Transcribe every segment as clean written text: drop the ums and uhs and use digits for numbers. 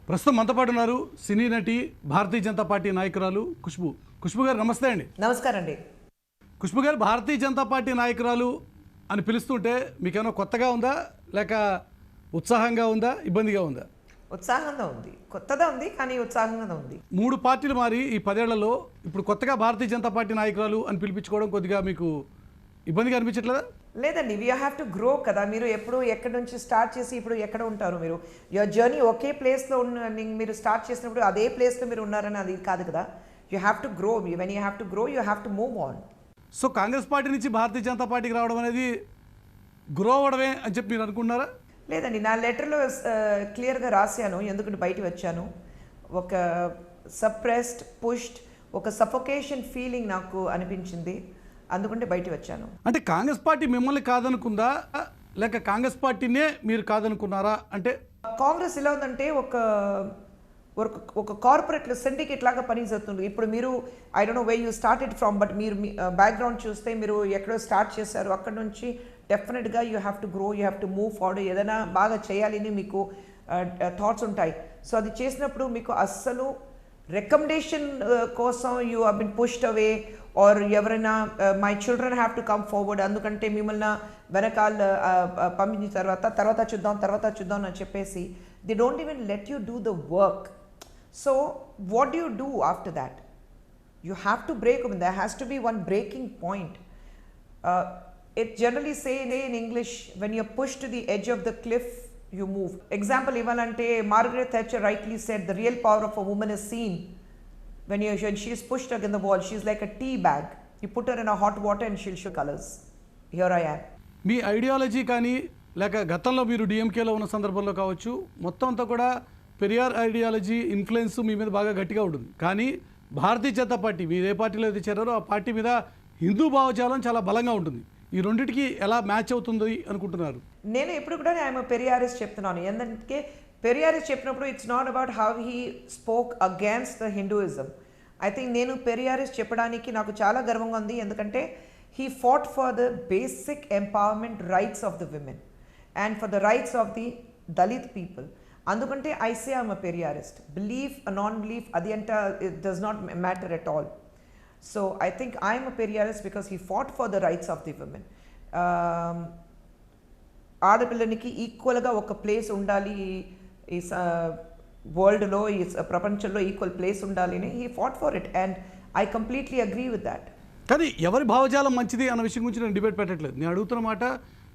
ప్రస్తుతం మనతో పాటు ఉన్నారు సినీ నటి భారతీయ జనతా పార్టీ నాయకురాలు ఖుష్బూ గారు. నమస్తే అండి. నమస్కారం అండి. ఖుష్బూ గారు, భారతీయ జనతా పార్టీ నాయకురాలు అని పిలుస్తుంటే మీకేమైనా కొత్తగా ఉందా, లేక ఉత్సాహంగా ఉందా, ఇబ్బందిగా ఉందా? ఉత్సాహంగా ఉంది, కొత్తగా ఉంది, కానీ ఉత్సాహంగా ఉంది. 3 పార్టీలు మారి ఈ 10 ఏళ్లలో ఇప్పుడు కొత్తగా భారతీయ జనతా పార్టీ నాయకురాలు అని పిలిపించుకోవడం కొద్దిగా మీకు ఇబ్బందిగా అనిపించట్లేదా? లేదండి, వీ హ్యావ్ టు గ్రో కదా. మీరు ఎప్పుడు ఎక్కడి నుంచి స్టార్ట్ చేసి ఇప్పుడు ఎక్కడ ఉంటారు? మీరు యువర్ జర్నీ ఒకే ప్లేస్లో మీరు స్టార్ట్ చేసినప్పుడు అదే ప్లేస్లో మీరు ఉన్నారని అది కాదు కదా. You have to grow. When you have to grow you have to move on. So Congress party నుంచి భారతీయ జనతా పార్టీకి రావడం అనేది గ్రో అవ్వడమే అని చెప్పి మీరు అనుకుంటున్నారా? లేదండి, నా లెటర్లో క్లియర్గా రాశాను ఎందుకంటే బయట వచ్చాను. ఒక సప్రెస్డ్, పుష్డ్, ఒక సఫోకేషన్ ఫీలింగ్ నాకు అనిపించింది, అందుకంటే బయట వచ్చాను. అంటే కాంగ్రెస్ పార్టీ మిమ్మల్ని కాదనుకుందా, లేక కాంగ్రెస్ పార్టీనే మీరు కాదనుకున్నారా? అంటే కాంగ్రెస్ ఎలా ఉందంటే ఒక కార్పొరేట్ సిండికేట్ లాగా పనిచేస్తుంది. ఇప్పుడు మీరు I don't know where you started from, but మీరు బ్యాక్గ్రౌండ్ చూస్తే మీరు ఎక్కడో స్టార్ట్ చేశారు. అక్కడ నుంచి డెఫినెట్గా you have to grow, you have to move forward. ఏదైనా బాగా చేయాలని మీకు థాట్స్ ఉంటాయి. సో అది చేసినప్పుడు మీకు అస్సలు రికమెండేషన్ కోసం you have been pushed away, or ఎవరైనా my children have to come forward, అందుకంటే మిమ్మల్ని వెనకాల పంపించిన తర్వాత చూద్దాం అని చెప్పేసి they don't even let you do the work. So what do you do after that? You have to break. There has to be one breaking point. It generally say in English, when you're pushed to the edge of the cliff, you move. Example, ivalante Margaret Thatcher rightly said, the real power of a woman is seen when she is pushed against the wall. She's like a tea bag. You put her in a hot water and she'll show colors. Here I am. Me ideology కానీ లేక గతంలో మీరు డిఎంకేలో ఉన్న సందర్భంలో కావచ్చు, మొత్తం అంతా కూడా పెరియార్ ఐడియాలజీ ఇన్ఫ్లుయెన్స్ మీ మీద బాగా గట్టిగా ఉంటుంది. కానీ భారతీయ జనతా పార్టీ, మీరు ఏ పార్టీలో అయితే చేరారో ఆ పార్టీ మీద హిందూ భావజాలం చాలా బలంగా ఉంటుంది. ఈ రెండింటికి ఎలా మ్యాచ్ అవుతుంది అనుకుంటున్నారు? నేను ఎప్పుడు కూడా ఐఎమ్ పెరియారిస్ట్ చెప్తున్నాను. ఎందుకంటే పెరియారిస్ట్ చెప్పినప్పుడు it's not about how he spoke against the Hinduism. I think నేను పెరియారిస్ట్ చెప్పడానికి నాకు చాలా గర్వంగా ఉంది, ఎందుకంటే he fought for the basic empowerment rights of the women and for the rights of the Dalit people. అందుకంటే I say I'm a Periyarist. Belief non belief అది అంట it does not matter at all. So I think I am a Periyarist because he fought for the rights of the women. ఆడపిల్లనికి ఈక్వల్గా ఒక place ఉండాలి ఈ వరల్డ్లో, ఈ ప్రపంచంలో ఈక్వల్ ప్లేస్ ఉండాలి అని he fought for it, and I completely agree with that. కానీ ఎవరి భావజాలం మంచిది అన్న విషయం గురించి నేను డిబేట్ పెట్టట్లేదు. నేను అడుగుతున్న మాట,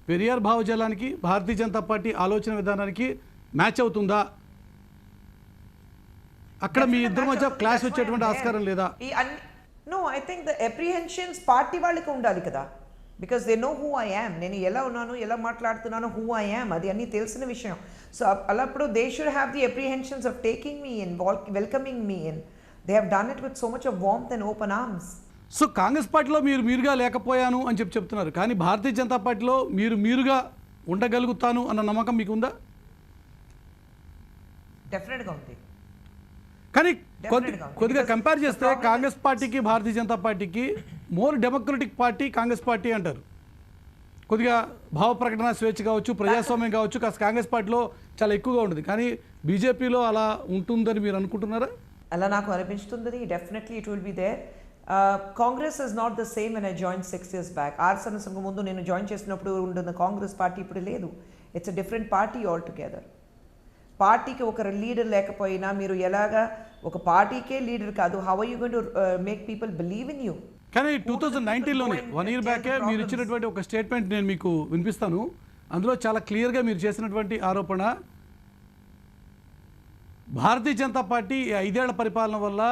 పెరియార్ భావజాలానికి భారతీయ జనతా పార్టీ ఆలోచన విధానానికి మ్యాచ్ అవుతుందా? అక్కడ మీ ఇద్దరి మధ్య క్లాష్ వచ్చేటువంటి ఆస్కారం లేదా? No, I think the apprehensions party వాళ్ళకి ఉండాలి కదా, because they know who I am. నేను ఎలా ఉన్నాను, ఎలా మాట్లాడుతున్నాను, హూ ఐ యామ్, అది అన్నీ తెలిసిన విషయం. సో అలాప్పుడు they should have the apprehensions of taking me in, welcoming me in. They have done it with so much of warmth and open arms. So Congress పార్టీలో మీరుగా లేకపోయాను అని చెప్తున్నారు, కానీ భారతీయ జనతా పార్టీలో మీరుగా ఉండగలుగుతాను అన్న నమ్మకం మీకు ఉందా? డెఫినెట్గా ఉంది. కానీ కొద్దిగా కంపేర్ చేస్తే కాంగ్రెస్ పార్టీకి భారతీయ జనతా పార్టీకి more democratic party Congress party అంటారు. కొద్దిగా భావ ప్రకటన స్వేచ్ఛ కావచ్చు, ప్రజాస్వామ్యం కావచ్చు, కాస్త కాంగ్రెస్ పార్టీలో చాలా ఎక్కువగా ఉంటుంది. కానీ బీజేపీలో అలా ఉంటుందని మీరు అనుకుంటున్నారా? అలా నాకు అనిపిస్తుంది. Definitely it will be there. Congress is not the same when I join 6 years back. 6 సంవత్సరాల ముందు నేను జాయిన్ చేసినప్పుడు ఉంటున్న కాంగ్రెస్ పార్టీ ఇప్పుడు లేదు. It's a different party all together. పార్టీకి ఒక లీడర్ లేకపోయినా మీరు ఎలాగా ఒక పార్టీకే లీడర్ కాదు, how are you going to make people believe in you? కానీ 2019లోనే 1 year బ్యాకే మీరు ఇచ్చినటువంటి ఒక స్టేట్మెంట్ నేను మీకు వినిపిస్తాను. అందులో చాలా క్లియర్గా మీరు చేసినటువంటి ఆరోపణ, భారతీయ జనతా పార్టీ 5 ఏళ్ల పరిపాలన వల్ల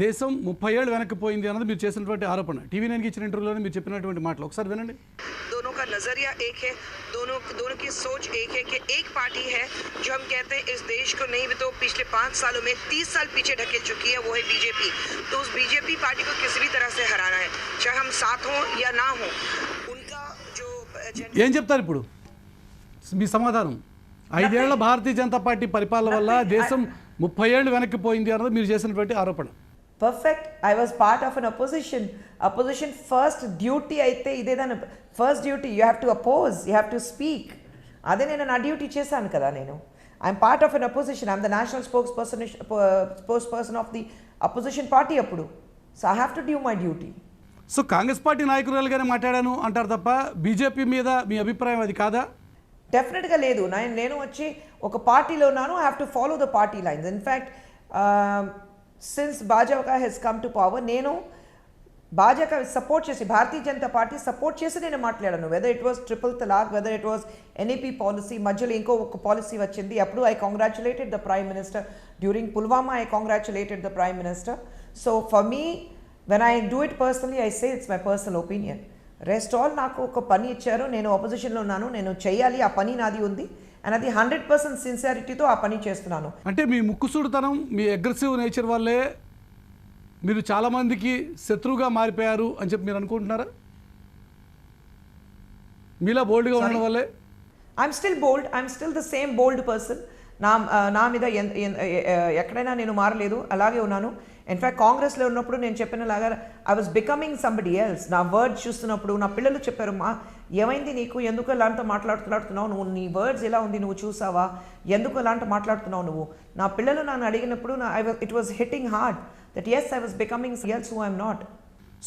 దేశం 30 ఏళ్ళు వెనక్కిపోయింది అన్నది మీరు చేసినటువంటి ఆరోపణ. టీవీ9కి ఇచ్చిన ఇంటర్వ్యూలోనే మీరు చెప్పినటువంటి మాటలు ఒకసారి వినండి. दोनों का नजरिया एक है, दोनों की सोच एक है कि एक पार्टी है जो हम कहते हैं इस देश को नहीं भी तो पिछले 5 सालों में 30 साल पीछे ढकेल चुकी है, वो है बीजेपी. तो उस बीजेपी पार्टी को किसी भी तरह से हराना है, चाहे हम साथ हों या ना हों. उनका जो ఏం చెప్తారు ఇప్పుడు మీ సమాధానం? 5 ఏళ్ల భారతీయ జనతా పార్టీ పరిపాలన వల్ల దేశం 30 ఏళ్ళు వెనక్కిపోయింది అన్నది మీరు చేసినటువంటి ఆరోపణ. Perfect. I was part of an opposition. Opposition first duty అయితే ఇదేదాన్ని, first duty you have to oppose, you have to speak. అదే నేను నా డ్యూటీ చేశాను కదా. నేను I'm part of an opposition, I'm the national spokesperson of the opposition party అప్పుడు. So I have to do my duty. సో Congress party నాయకురాలుగానే మాట్లాడాను అంటారు తప్ప బీజేపీ మీద మీ అభిప్రాయం అది కాదా? డెఫినెట్గా లేదు. నేను వచ్చి ఒక పార్టీలో ఉన్నాను. I have to follow the party lines. In fact since Bhajapa has come to power, నేను భాజపా సపోర్ట్ చేసి, భారతీయ జనతా పార్టీ సపోర్ట్ చేసి నేను మాట్లాడాను. Whether it was triple talaq, whether it was NEP policy, మధ్యలో ఇంకో ఒక పాలసీ వచ్చింది, అప్పుడు I congratulated the prime minister. During Pulwama I congratulated the prime minister. So for me, when I do it personally, I say it's my personal opinion. Rest all నాకు ఒక పని ఇచ్చారు, నేను ఆపోజిషన్లో ఉన్నాను, నేను చేయాలి, ఆ పని నాది ఉంది, అండ్ అది 100% సిన్సియారిటీతో ఆ పని చేస్తున్నాను. అంటే మీ ముక్కుసూడుతనం, మీ అగ్రెసివ్ నేచర్ వల్లే మీరు చాలామందికి శత్రువుగా మారిపోయారు అని చెప్పి మీరు అనుకుంటున్నారా? మీలా బోల్డ్గా ఉండడం వల్లే? I'm still bold, I'm still the same bold person. నా మీద ఎక్కడైనా నేను మారలేదు, అలాగే ఉన్నాను. ఇన్ఫ్యాక్ట్ కాంగ్రెస్లో ఉన్నప్పుడు నేను చెప్పినలాగా I was becoming somebody else. నా వర్డ్స్ చూస్తున్నప్పుడు నా పిల్లలు చెప్పారు, మా ఏమైంది నీకు, ఎందుకు ఇలాంటి మాట్లాడుతున్నావు నువ్వు, నీ వర్డ్స్ ఎలా ఉంది నువ్వు చూసావా, ఎందుకు ఇలాంటి మాట్లాడుతున్నావు నువ్వు. నా పిల్లలు నన్ను అడిగినప్పుడు it was hitting hard that as I was becoming else who I'm not.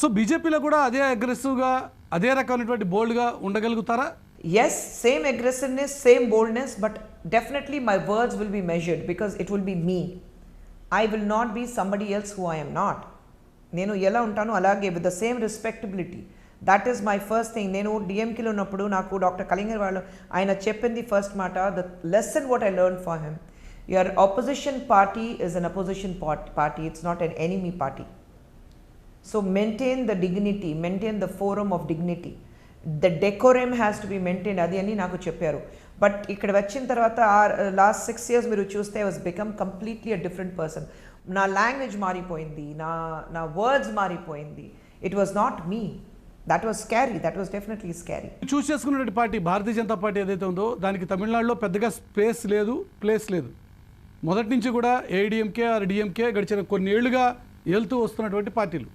So బీజేపీలో కూడా అదే అగ్రెసివ్గా, అదే రకమైనటువంటి బోల్డ్గా ఉండగలుగుతారా? Yes, same aggressiveness, same boldness, but definitely my words will be measured because it will be me. I will not be somebody else who I am not. నేను ఎలా ఉంటానో అలాగే with the same respectability. That is my first thing. నేను డిఎంకేలో ఉన్నప్పుడు నాకు doctor Kalaignar వాళ్ళు ఆయన చెప్పింది ఫస్ట్ మాట, the lesson what I learned for him, your opposition party is an opposition party, it's not an enemy party. So maintain the dignity, maintain the forum of dignity. The decorum has to be maintain, అది అని నాకు చెప్పారు. But ఇక్కడ వచ్చిన తర్వాత last 6 years మీరు చూస్తే I was become completely a different person. నా లాంగ్వేజ్ మారిపోయింది, నా వర్డ్స్ మారిపోయింది. It was not me. That was scary, that was definitely scary. Choose చేసుకున్నటువంటి పార్టీ భారతీయ జనతా పార్టీ ఏదైతే ఉందో దానికి తమిళనాడులో పెద్దగా స్పేస్ లేదు, ప్లేస్ లేదు. మొదటి నుంచి కూడా ఏఐడిఎంకే ఆర్ డిఎంకే గడిచిన కొన్ని ఏళ్లుగా వెళ్తూ వస్తున్నటువంటి పార్టీలు.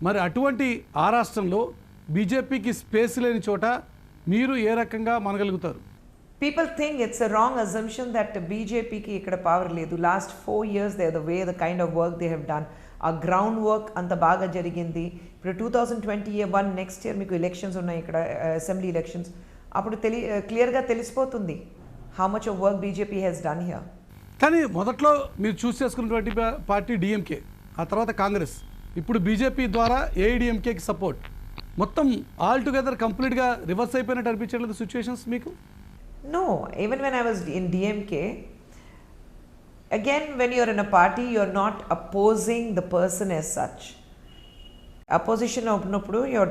మరి అటువంటి ఆ రాష్ట్రంలో బీజేపీకి స్పేస్ లేని చోట మీరు ఏ రకంగా మనగలుగుతారు? People think it's a wrong assumption that బీజేపీకి ఇక్కడ పవర్ లేదు. Last 4 years the way the kind of work they have done, ఆ గ్రౌండ్ వర్క్ అంత బాగా జరిగింది. ఇప్పుడు 2021 నెక్స్ట్ ఇయర్ మీకు ఎలక్షన్స్ ఉన్నాయి ఇక్కడ, అసెంబ్లీ ఎలక్షన్స్. అప్పుడు క్లియర్గా తెలిసిపోతుంది how much of work BJP has done here. కానీ మొదట్లో మీరు చూస్ చేసుకున్నటువంటి పార్టీ డిఎంకే, ఆ తర్వాత కాంగ్రెస్, ఇప్పుడు బీజేపీ ద్వారా ఏఐడిఎంకేకి సపోర్ట్, మొత్తం ఆల్ టుగెదర్ కంప్లీట్గా రివర్స్ అయిపోయినట్టు అనిపించట్లేదు సిచ్యువేషన్స్ మీకు? No, even when I was in DMK, again when you're in a party, you're not opposing the person as such. Opposition ఉన్నప్పుడు your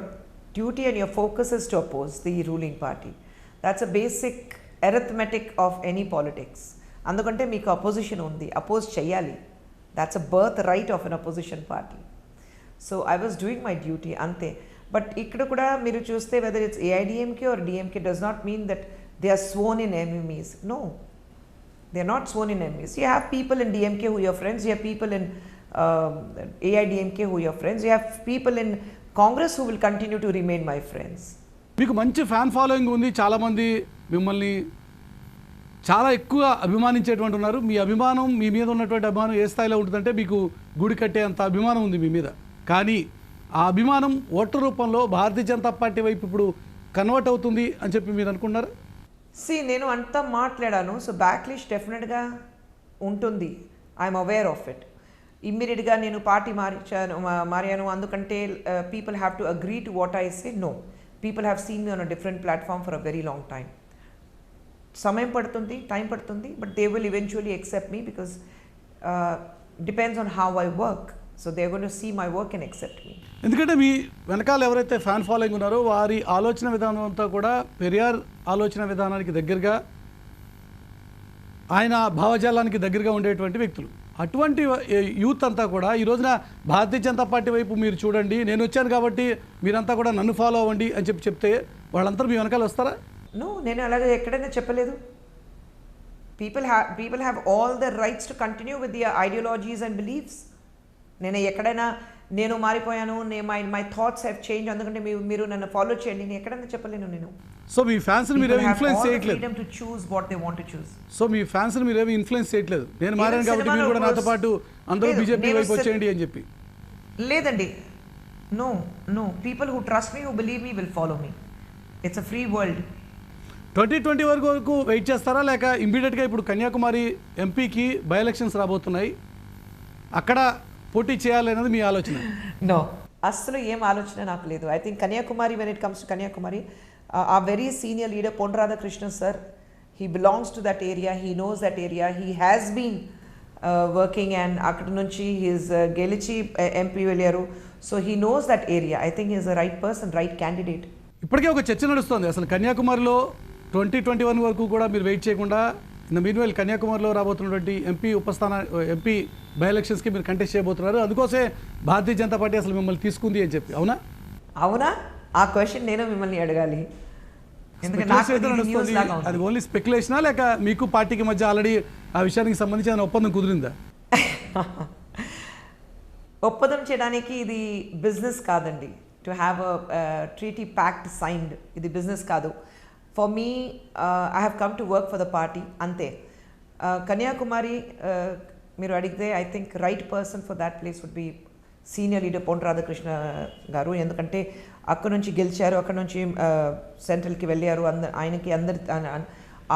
duty and your focus is to oppose the ruling party. That's a basic arithmetic of any politics. అందుకంటే మీకు opposition ఉంది, oppose చేయాలి. That's a birth right of an opposition party. So I was doing my duty, అంతే. But ఇక్కడ కూడా మీరు చూస్తే whether it's AIADMK or DMK does not mean that they are sworn in enemies. No, they are not sworn in enemies. You have people in DMK who your friends, you have people in AIADMK who your friends, you have people in Congress who will continue to remain my friends. మీకు మంచి fan following ఉంది, చాలామంది మిమ్మల్ని చాలా ఎక్కువ అభిమానించేటువంటి ఉన్నారు. మీ అభిమానం, మీ మీద ఉన్నటువంటి అభిమానం ఏ స్థాయిలో ఉంటుందంటే మీకు గుడి కట్టే అంత అభిమానం ఉంది మీ మీద. కానీ ఆ అభిమానం ఓట్ల రూపంలో భారతీయ జనతా పార్టీ వైపు ఇప్పుడు కన్వర్ట్ అవుతుంది అని చెప్పి మీరు అనుకున్నారు? నేను అంతా మాట్లాడాను. సో బ్యాక్లిష్ డెఫినెట్గా ఉంటుంది, ఐఎమ్ అవేర్ ఆఫ్ ఇట్. ఇమ్మీడియట్గా నేను పార్టీ మారాను అందుకంటే people have to agree to what I say. No, people have seen me on a different platform for a very long time. సమయం పడుతుంది, టైం పడుతుంది, but they will eventually accept me because depends on how I work. So they are going to see my work and accept me. ఎందుకంటే మీ వెనకాల ఎవరైతే fan following ఉన్నారో వారి ఆలోచన విధానం అంతా కూడా పెరియార్ ఆలోచన విధానానికి దగ్గరగా, ఆయన భావజాలానికి దగ్గరగా ఉండేటువంటి వ్యక్తులు. అటువంటి యూత్ అంతా కూడా ఈ రోజున భారతీయ జనతా పార్టీ వైపు మీరు చూడండి, నేను వచ్చాను కాబట్టి మీరంతా కూడా నన్ను ఫాలో అవ్వండి అని చెప్తే వాళ్ళంతా మీ వెనకాల వస్తారా? నో, నేను అలాగే ఎక్కడైనా చెప్పలేదు. people have all the rights to continue with their ideologies and beliefs. నేను ఎక్కడైనా నేను మారిపోయాను, మై థాట్స్ హ్యావ్ చేంజ్, అందుకంటే మీరు నన్ను ఫాలో చేయండి, నేను ఎక్కడన్నా చెప్పలేను. నేను సో మీ ఫ్యాన్స్ మీరు ఇన్ఫ్లుయెన్స్ చేయట్లేదు. Freedom to choose what they want to choose. So me fans మీరు ఏమి ఇన్ఫ్లుయెన్స్ చేయట్లేదు, నేను మారాను కాబట్టి మీరు కూడా నాతో పాటు అందరూ బీజేపీ వైపు వచ్చేయండి అని చెప్పి. లేదండి, no people who trust me, who believe me will follow me. It's a free world. 2020 వరకు వెయిట్ చేస్తారా, లేక ఇమ్మీడియట్గా ఇప్పుడు కన్యాకుమారి ఎంపీకి బై ఎలక్షన్స్ రాబోతున్నాయి, అక్కడ పోటీ చేయాలనేది మీ ఆలోచన? నో, అస్సలు ఏం ఆలోచన నాకు లేదు. I think Kanyakumari, when it comes to Kanyakumari, a very senior leader Pon Radhakrishnan sir, he belongs to that area, he knows that area, he has been working, and అక్కడ నుంచి హీస్ గెలిచి ఎంపీ వెళ్ళారు. So he knows that area. I think he's the right person, right candidate. ఇప్పటికే ఒక చర్చ నడుస్తుంది అసలు కన్యాకుమారిలో 2021 వరకు కూడా మీరు వెయిట్ చేయకుండా మీన్వైల్ కన్యాకుమారిలో రాబోతున్నటువంటి ఎంపీ బై ఎలక్షన్స్కి మీరు కంటెస్ట్ చేయబోతున్నారు, అందుకోసమే భారతీయ జనతా పార్టీ అసలు మిమ్మల్ని తీసుకుంది అని చెప్పి. అవునా? ఆ క్వశ్చన్ నేను మిమ్మల్ని అడగాలి, ఎందుకంటే నాకు ఇది న్యూస్ లాగా ఉంది. అది ఓన్లీ స్పెక్యులేషనా, లేక మీకు పార్టీకి మధ్య ఆల్రెడీ ఆ విషయానికి సంబంధించి ఏదైనా ఒప్పందం కుదిరిందా? ఒప్పందం చేయడానికి ఇది బిజినెస్ కాదండి. To have a treaty pact signed, ఇది బిజినెస్ కాదు. For me, I have come to work for the party, అంతే. కన్యాకుమారి మీరు అడిగితే I think right person for that place would be senior leader Pon Radhakrishna గారు, ఎందుకంటే అక్కడ నుంచి గెలిచారు, అక్కడ నుంచి సెంట్రల్కి వెళ్ళారు. ఆయనకి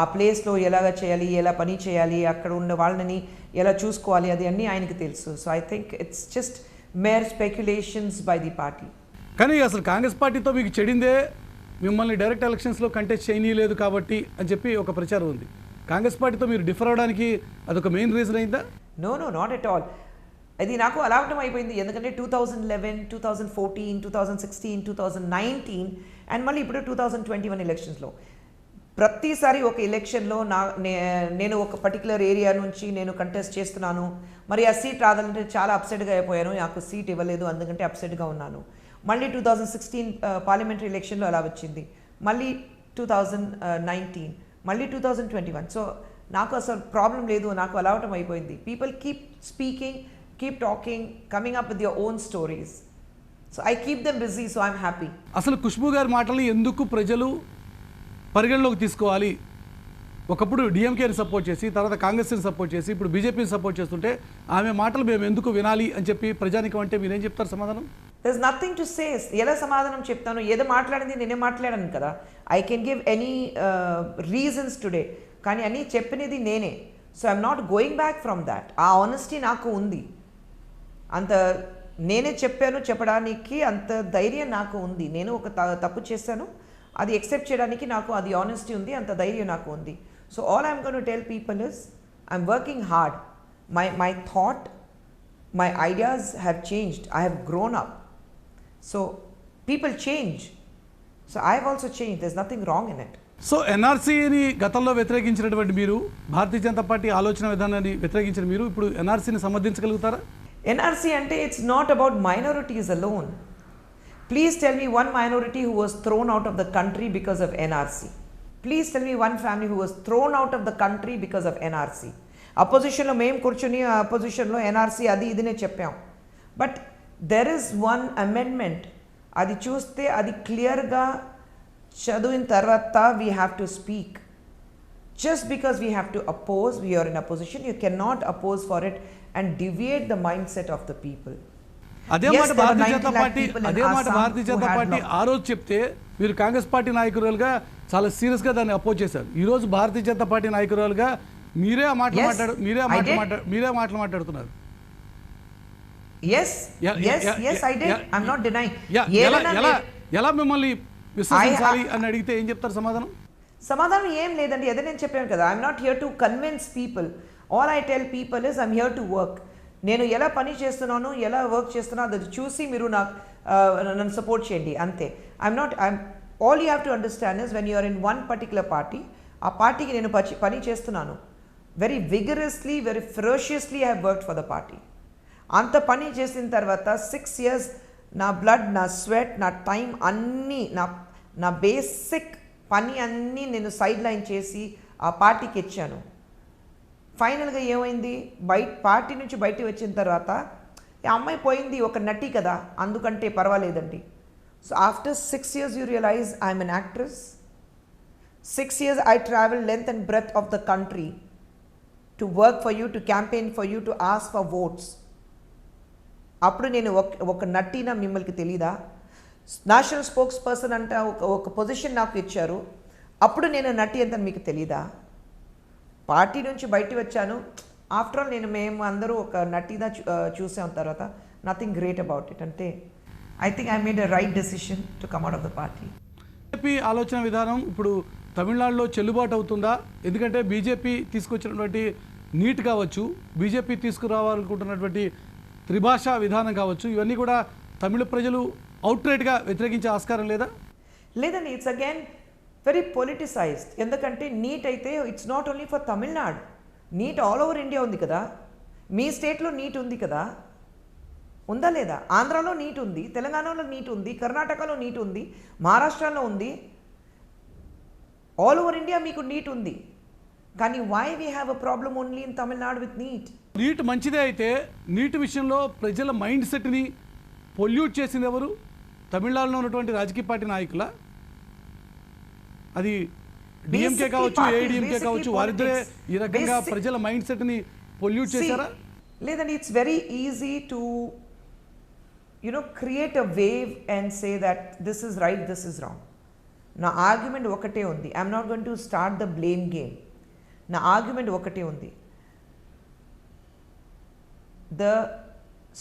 ఆ ప్లేస్లో ఎలాగ చేయాలి, ఎలా పని చేయాలి, అక్కడ ఉన్న వాళ్ళని ఎలా చూసుకోవాలి, అది అన్నీ ఆయనకి తెలుసు. So I think it's just mere speculations by the party. కానీ అసలు కాంగ్రెస్ పార్టీతో మీకు చెడిందే మిమ్మల్ని డైరెక్ట్ ఎలక్షన్స్లో కంటెస్ట్ చేయనీయలేదు కాబట్టి అని చెప్పి ఒక ప్రచారం ఉంది. కాంగ్రెస్ పార్టీతో మీరు డిఫర్ అవడానికి అదొక మెయిన్ రీజన్ అయిందా? No, not at all. అది నాకు అలవాటం అయిపోయింది, ఎందుకంటే 2011, 2014, 2016, 2019 అండ్ మళ్ళీ ఇప్పుడు 2021 ఎలక్షన్స్లో ప్రతిసారి ఒక ఎలక్షన్లో నేను ఒక పర్టికులర్ ఏరియా నుంచి నేను కంటెస్ట్ చేస్తున్నాను, మరి ఆ సీట్ రాదంటే చాలా అప్సెట్గా అయిపోయాను, నాకు సీట్ ఇవ్వలేదు, అందుకంటే అప్సెట్గా ఉన్నాను. మళ్ళీ 2016 పార్లమెంటరీ ఎలక్షన్లో అలా వచ్చింది, మళ్ళీ 2019, మళ్ళీ 2021. సో నాకు అసలు ప్రాబ్లం లేదు, నాకు అలవాటం అయిపోయింది. People keep speaking, keep talking, coming up with your own stories. So I keep them busy, so I'm happy. అసలు ఖుష్బూ గారి మాటల్ని ఎందుకు ప్రజలు పరిగణలోకి తీసుకోవాలి? ఒకప్పుడు డిఎంకేని సపోర్ట్ చేసి, తర్వాత కాంగ్రెస్ని సపోర్ట్ చేసి, ఇప్పుడు బీజేపీని సపోర్ట్ చేస్తుంటే ఆమె మాటలు మేము ఎందుకు వినాలి అని చెప్పి ప్రజానికం అంటే మీరేం చెప్తారు సమాధానం? There is nothing to say. ఎలా సమాధానం చెప్తాను? ఏదో మాట్లాడింది నేనే మాట్లాడాను కదా. I can give any reasons today, కానీ అన్నీ చెప్పినది నేనే. So I'm not going back from that. ఆ ఆనెస్టీ నాకు ఉంది, అంత నేనే చెప్పడానికి అంత ధైర్యం నాకు ఉంది. నేను ఒక తప్పు చేశాను, అది ఎక్సెప్ట్ చేయడానికి నాకు అది ఆనెస్టీ ఉంది, అంత ధైర్యం నాకు ఉంది. So all I'm going to tell people is I'm working hard. My thought, my ideas have changed. I have grown up. So people change. So I have also change. There is nothing wrong in it. So ఎన్ఆర్సీని గతంలో వ్యతిరేకించినటువంటి మీరు, Bharatiya Janata party ఆలోచన విధానాన్ని వ్యతిరేకించిన మీరు ఇప్పుడు ఎన్ఆర్సీని సమర్థించగలుగుతారా? NRC అంటే it's not about minorities alone. Please tell me one minority who was thrown out of the country because of NRC. Please tell me one family who was thrown out of the country because of NRC. అపోజిషన్లో మేము కూర్చొని అపోజిషన్లో NRC అది ఇదినే చెప్పాం. But there is one amendment, అది చూస్తే అది క్లియర్గా చదివిన తర్వాత we have to speak. Just because we have to oppose, we're in opposition, you can not oppose for it and deviate the mindset of the people. అదే మాట Bharatiya Janata party ఆ రోజు చెప్తే మీరు కాంగ్రెస్ పార్టీ నాయకురాలుగా చాలా సీరియస్గా దాన్ని అపోజ్ చేశారు. ఈ రోజు భారతీయ జనతా పార్టీ నాయకురాలుగా మీరే మాటలు మాట్లాడుతున్నారు. ఎలా మిమ్మల్ని విశ్వసించాలి అని అడిగితే ఏం చెప్తారు సమాధానం? సమాధానం ఏం లేదండి, అదే నేను చెప్పాను కదా. I'm not here to convince people. All I tell people is I'm here to work. నేను ఎలా పని చేస్తున్నాను, ఎలా వర్క్ చేస్తున్నాను అది చూసి మీరు నన్ను సపోర్ట్ చేయండి, అంతే. All you have to understand is when you're in one particular party, ఆ పార్టీకి నేను పని చేస్తున్నాను. Very vigorously, very ferociously I have worked for the party. అంత పని చేసిన తర్వాత 6 years నా బ్లడ్, నా స్వెట్, నా టైం అన్నీ, నా బేసిక్ పని అన్నీ నేను సైడ్ లైన్ చేసి ఆ పార్టీకి ఇచ్చాను. ఫైనల్గా ఏమైంది, పార్టీ నుంచి బయట వచ్చిన తర్వాత ఈ అమ్మాయి పోయింది ఒక నటి కదా అందుకంటే పర్వాలేదండి. So after 6 years you realize I'm an actress. 6 years I traveled length and breadth of the country to work for you, to campaign for you, to ask for votes. అప్పుడు నేను ఒక నటినా మిమ్మల్ని తెలీదా? నేషనల్ స్పోక్స్ పర్సన్ అంటే ఒక position నాకు ఇచ్చారు, అప్పుడు నేను నటి అంత మీకు తెలీదా? పార్టీ నుంచి బయట వచ్చాను, ఆఫ్టర్ ఆల్ మేము అందరూ ఒక నటిగా చూసాం, తర్వాత నథింగ్ గ్రేట్ అబౌట్ ఇట్. అంటే I think I made a right decision to come out of the party. BJP ఆలోచన విధానం ఇప్పుడు తమిళనాడులో చెల్లుబాటు అవుతుందా? ఎందుకంటే బీజేపీ తీసుకొచ్చినటువంటి నీట్ కావచ్చు, బీజేపీ తీసుకురావాలనుకుంటున్నటువంటి త్రిభాషా విధానం కావచ్చు, ఇవన్నీ కూడా తమిళ ప్రజలు అవుట్రైట్గా వ్యతిరేకించే ఆస్కారం లేదా? లేదండి, ఇట్స్ అగైన్ వెరీ పొలిటిసైజ్డ్. ఎందుకంటే నీట్ అయితే it's not only for Tamil Nadu, NEET all over India ఉంది కదా. మీ స్టేట్లో నీట్ ఉంది కదా, ఉందా లేదా? ఆంధ్రాలో నీట్ ఉంది, తెలంగాణలో నీట్ ఉంది, కర్ణాటకలో నీట్ ఉంది, మహారాష్ట్రలో ఉంది, ఆల్ ఓవర్ ఇండియా మీకు నీట్ ఉంది. కానీ why we have a problem only in Tamil Nadu with NEET? NEET మంచిదే అయితే నీట్ విషయంలో ప్రజల మైండ్ సెట్ని పొల్యూట్ చేసింది ఎవరు? తమిళనాడులో ఉన్నటువంటి రాజకీయ పార్టీ నాయకుల? అది డిఎంకే కావచ్చు, ఏఐడిఎంకే కావచ్చు, వారిద్దరే ఈ రకంగా ప్రజల మైండ్ సెట్ని పొల్యూట్ చేశారా? లేదండి, it's very easy to create a wave and say that this is right, this is wrong. నా ఆర్గ్యుమెంట్ ఒకటే ఉంది. I'm not going to start the blame game. నా ఆర్గ్యుమెంట్ ఒకటే ఉంది. The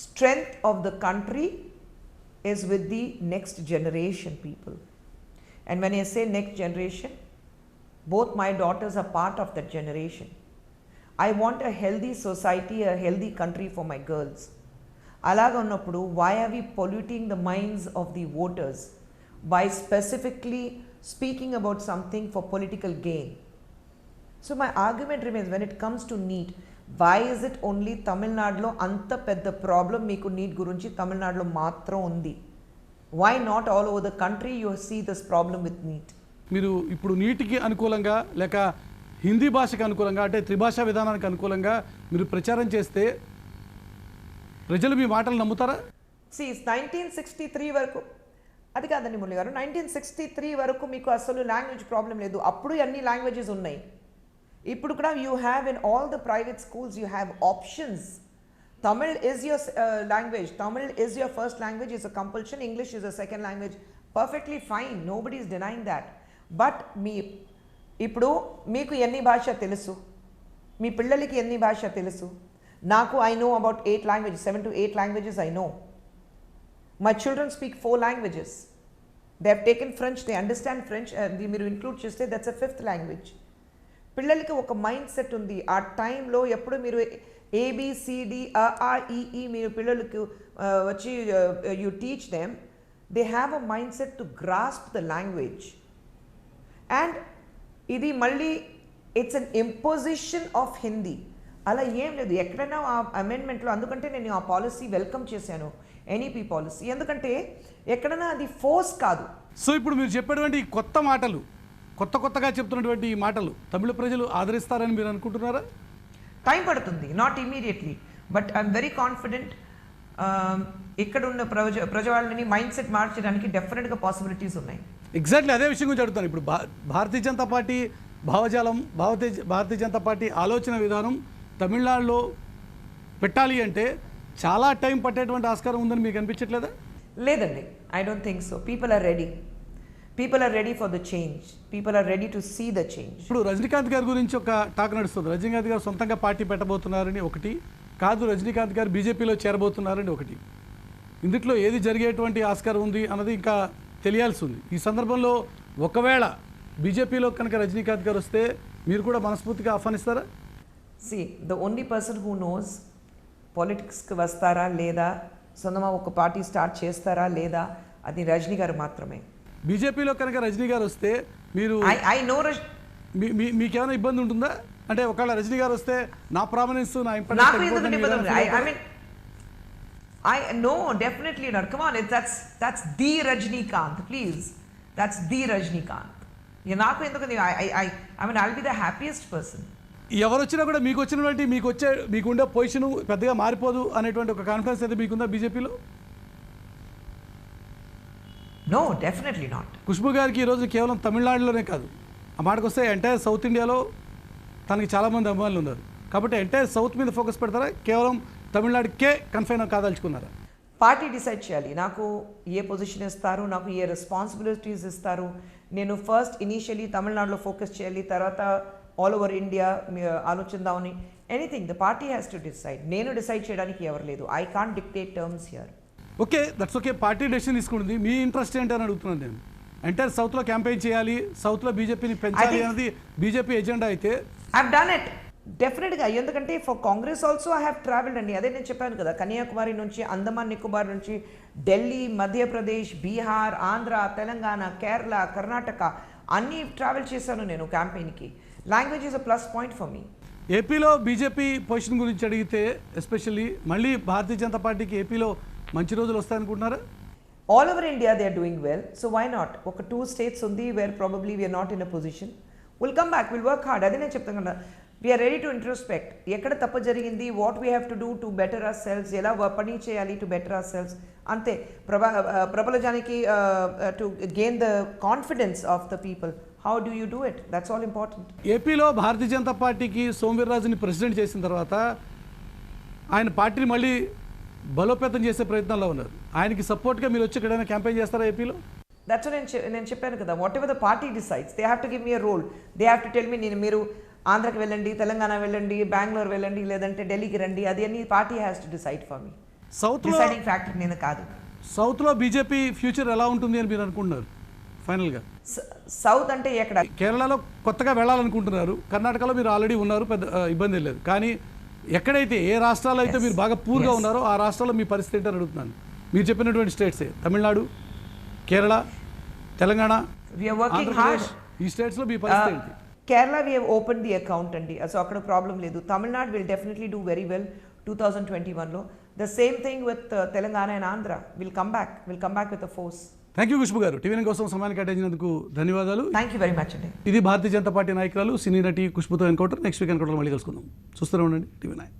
strength of the country is with the next generation people. And when I say next generation, both my daughters are part of that generation. I want a healthy society, a healthy country for my girls. అలాగా ఉన్నప్పుడు why are we polluting the minds of the voters by specifically speaking about something for political gain? So my argument remains, when it comes to NEET, why is it only తమిళనాడులో అంత పెద్ద problem మీకు neat గురించి తమిళనాడులో మాత్రం ఉంది? Why not all over the country you see this problem with NEET? మీరు ఇప్పుడు నీటికి అనుకూలంగా లేక హిందీ భాషకు అనుకూలంగా అంటే త్రిభాషా విధానానికి అనుకూలంగా మీరు ప్రచారం చేస్తే ప్రజలు మీ మాటలు నమ్ముతారా? 1963 వరకు అది కాదండి మురళి గారు, 1963 వరకు మీకు అసలు లాంగ్వేజ్ ప్రాబ్లం లేదు. అప్పుడు అన్ని లాంగ్వేజెస్ ఉన్నాయి. ఇప్పుడు కూడా you have in all the private schools you have options. Tamil is your language. Tamil is your first language, is a compulsion. English is a second language. Perfectly fine. Nobody is denying that. But ఇప్పుడు మీకు ఎన్ని భాష తెలుసు? మీ పిల్లలకి ఎన్ని భాష తెలుసు? నాకు I know about 8 languages, 7 to 8 languages I know. My children speak 4 languages. They have taken French, they understand French. మీరు ఇంక్లూడ్ చేస్తే that's a 5th language. పిల్లలకి ఒక మైండ్ సెట్ ఉంది. ఆ టైంలో ఎప్పుడు మీరు ABCD AAEE మీరు పిల్లలకి వచ్చి you teach them, they have a mind set to grasp the language. And ఇది మళ్ళీ it's an imposition of Hindi. అలా ఏం లేదు ఎక్కడైనా ఆ అమెండ్మెంట్లో. అందుకంటే నేను ఆ పాలసీ వెల్కమ్ చేశాను, NEP పాలసీ. ఎందుకంటే ఎక్కడైనా అది ఫోర్స్ కాదు. సో ఇప్పుడు మీరు చెప్పేటువంటి కొత్త మాటలు, కొత్తగా చెప్తున్నటువంటి ఈ మాటలు తమిళ ప్రజలు ఆదరిస్తారని మీరు అనుకుంటున్నారా? టైం పడుతుంది, not immediately, but I'm very confident. ఇక్కడ ఉన్న ప్రజవాళ్ళని మైండ్ సెట్ మార్చడానికి డెఫినెట్గా పాసిబిలిటీస్ ఉన్నాయి. ఎగ్జాక్ట్లీ అదే విషయం గురించి అడుగుతాను. ఇప్పుడు భారతీయ జనతా పార్టీ భావజాలం, భారతీయ జనతా పార్టీ ఆలోచన విధానం తమిళనాడులో పెట్టాలి అంటే చాలా టైం పట్టేటువంటి ఆస్కారం ఉందని మీకు అనిపించట్లేదా? లేదండి, I don't think so. People are ready. People are ready for the change. People are ready to see the change. ఇప్పుడు రజనీకాంత్ గారి గురించి ఒక టాక్ నడుస్తుంది. రజనీకాంత్ గారు సొంతంగా పార్టీ పెట్టబోతున్నారని ఒకటి, కాదు రజనీకాంత్ గారు బీజేపీలో చేరబోతున్నారని ఒకటి. ఇందులో ఏది జరిగేటువంటి ఆస్కారం ఉంది అన్నది ఇంకా తెలియాల్సి ఉంది. ఈ సందర్భంలో ఒకవేళ బీజేపీలో కనుక రజనీకాంత్ గారు వస్తే మీరు కూడా మనస్ఫూర్తిగా ఆహ్వానిస్తారా? The only person who knows పాలిటిక్స్కి వస్తారా లేదా, సొంతమా ఒక పార్టీ స్టార్ట్ చేస్తారా లేదా, అది రజనీ గారు మాత్రమే. బీజేపీలో కనుక రజనీ గారు వస్తే మీరు మీకేమైనా ఇబ్బంది ఉంటుందా? అంటే ఒకవేళ రజనీ గారు వస్తే నా ప్రామినెన్స్, నా importance. I no, definitely not. Come on, that's the Rajnikant, please. That's the Rajnikant. I'll be the happiest person. ఎవరు వచ్చినా కూడా మీకు వచ్చినటువంటి మీకు ఉండే పొజిషన్ పెద్దగా మారిపోదు అనేటువంటి ఒక కాన్ఫిడెన్స్ అయితే మీకుందా బీజేపీలో? No, definitely not. ఖుష్బు గారికి ఈరోజు కేవలం తమిళనాడులోనే కాదు, ఆ మాటకు వస్తే ఎంటైర్ సౌత్ ఇండియాలో తనకి చాలామంది అభిమానులు ఉన్నారు. కాబట్టి ఎంటైర్ సౌత్ మీద ఫోకస్ పెడతారా, కేవలం తమిళనాడుకే కన్ఫైన్ కాదలుచుకున్నారా? పార్టీ డిసైడ్ చేయాలి నాకు ఏ పొజిషన్ ఇస్తారు, నాకు ఏ రెస్పాన్సిబిలిటీస్ ఇస్తారు. నేను ఫస్ట్ ఇనీషియలీ తమిళనాడులో ఫోకస్ చేయాలి, తర్వాత ఆల్ ఓవర్ ఇండియా ఆలోచిద్దామని. Anything the party has to decide. నేను డిసైడ్ చేయడానికి ఎవరు లేదు. I can't dictate terms here. Okay, that's okay. Party decision తీసుకుంటుంది. మీ ఇంట్రెస్ట్ ఏంటని అడుగుతున్నాను నేను. ఎంటైర్ సౌత్లో క్యాంపెయిన్ చేయాలి, సౌత్లో బీజేపీని పెంచాలి అనేది బీజేపీ ఎజెండా అయితే ఐ హావ్ డన్ ఇట్ డెఫినెట్గా. ఎందుకంటే for Congress also I have travelled అండి. అదే నేను చెప్పాను కదా, కన్యాకుమారి నుంచి అండమాన్ నికోబార్ నుంచి ఢిల్లీ, మధ్యప్రదేశ్, బీహార్, ఆంధ్ర, తెలంగాణ, కేరళ, కర్ణాటక అన్నీ ట్రావెల్ చేశాను నేను క్యాంపెయిన్కి. Language is a plus point for me. ఏపీలో బీజేపీ పొజిషన్ గురించి అడిగితే ఎస్పెషల్లీ మళ్ళీ భారతీయ జనతా పార్టీకి ఏపీలో మంచి రోజులు వస్తాయనుకుంటున్నారా? All over India they are doing well, so why not? ఒక 2 states ఉంది where probably we're not in a position. Will come back, will work hard. అదే నేను చెప్తాను కదా, వీఆర్ రెడీ టు ఇంట్రోస్పెక్ట్. ఎక్కడ తప్పు జరిగింది, what we have to do to better our cells, ఎలా పని చేయాలి టు బెటర్ అవర్ సెల్స్, అంతే. ప్రబలజానికి to gain the confidence of the people. How do you do it? That's all important. ఏపీలో భారతీయ జనతా పార్టీకి సోమవీర్రాజుని ప్రెసిడెంట్ చేసిన తర్వాత ఆయన పార్టీని మళ్ళీ బలోపేతం చేసే ప్రయత్నంలో ఉన్నారు. ఆయనకి సపోర్ట్గా మీరు వచ్చి ఎక్కడైనా క్యాంపెయిన్ చేస్తారా ఏపీలో? దట్స్ నేను చెప్పాను కదా, whatever the party decides they have to give me a role. They have to tell me, మీరు ఆంధ్రాకి వెళ్ళండి, తెలంగాణ వెళ్ళండి, బెంగళూరు వెళ్ళండి, లేదంటే ఢిల్లీకి రండి. అది అన్ని party has to decide for me. సౌత్లో డిసైడింగ్ ఫ్యాక్టర్ నేను కాదు. సౌత్లో బీజేపీ ఫ్యూచర్ ఎలా ఉంటుంది అని మీరు అనుకుంటున్నారు ఫైనల్గా? సౌత్ అంటే ఎక్కడ? కేరళలో కొత్తగా వెళ్ళాలనుకుంటున్నారు, కర్ణాటకలో మీరు ఆల్రెడీ ఉన్నారు, పెద్ద ఇబ్బంది లేదు. కానీ ఎక్కడైతే ఏ రాష్ట్రాల్లో అయితే మీరు బాగా పూర్గా ఉన్నారో ఆ రాష్ట్రాల్లో మీ పరిస్థితి ఏంటని అడుగుతున్నాను. మీరు చెప్పినటువంటి స్టేట్సే Tamil Nadu, Kerala, Telangana, We are working hard. ఈ స్టేట్స్లో మీ పరిస్థితి ఏంటి? Kerala we have opened the account అండి, సో అక్కడ ప్రాబ్లం లేదు. Tamil Nadu will definitely do very well 2021లో. The same thing with Telangana and Andhra will come back with a force. Thank you Khushbu గారు. TV9 కోసం సమయాన్ని కేటాయించినందుకు ధన్యవాదాలు. థ్యాంక్ యూ వెరీ మచ్ అండి. ఇది భారతీయ జనతా పార్టీ నాయకురాలు సినీ నటి ఖుష్బుతో ఎన్కౌంటర్. నెక్స్ట్ వీక్ ఎన్కౌంటర్ మళ్ళీ కలుసుకుందాం. చూస్తూనే ఉండండి టీవీ9.